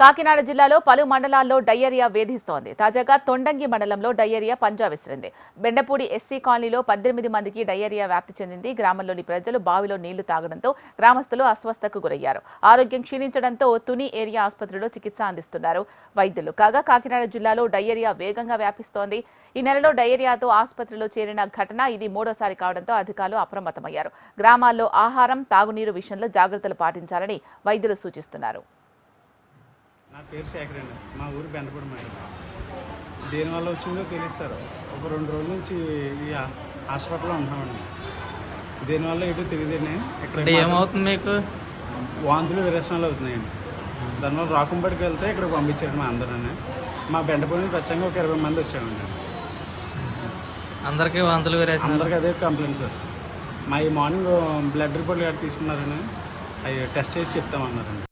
కాకినాడ జిల్లాలో పలు మండలాల్లో డయేరియా వేధిస్తోంది. తాజాగా తొండంగి మండలంలో డయేరియా పంజా విసిరింది. బెండపూడి ఎస్సీ కాలనీలో 18 మందికి డయేరియా వ్యాప్తి చెందింది. గ్రామంలోని ప్రజలు బావిలో నీళ్లు తాగడంతో గ్రామస్తులు అస్వస్థతకు గురయ్యారు. ఆరోగ్యం క్షీణించడంతో తుని ఏరియా ఆసుపత్రిలో చికిత్స అందిస్తున్నారు వైద్యులు. కాగా కాకినాడ జిల్లాలో డయేరియా వేగంగా వ్యాపిస్తోంది. ఈ నెలలో డయేరియాతో ఆసుపత్రిలో చేరిన ఘటన ఇది మూడోసారి కావడంతో అధికారులు అప్రమత్తమయ్యారు. గ్రామాల్లో ఆహారం, తాగునీరు విషయంలో జాగ్రత్తలు పాటించాలని వైద్యులు సూచిస్తున్నారు. నా పేరు శేఖర్ అండి. మా ఊరు బెండపూడి మండలం. దేనివల్ల వచ్చిందో తెలియదు సార్. ఒక 2 రోజుల నుంచి ఈ హాస్పిటల్లో ఉంటున్నామండి. దేనివల్ల ఏంటో తెలియదండి. ఇక్కడ ఏమవుతుంది మీకు? వాంతులు విరేచనాలు అవుతున్నాయండి. దానివల్ల రాకుంపడికి వెళ్తే ఇక్కడ పంపించారు మా అందరూ. మా బెండపూడి ప్రత్యేకంగా ఒక 20 మంది వచ్చామండి. అందరికీ వాంతులు విరేచనాలు? అందరికీ అదే కంప్లైంట్ సార్. మా ఈ మార్నింగ్ బ్లడ్ రిపోర్ట్లు తీసుకున్నారని అవి టెస్ట్ చేసి చెప్తామన్నారండి.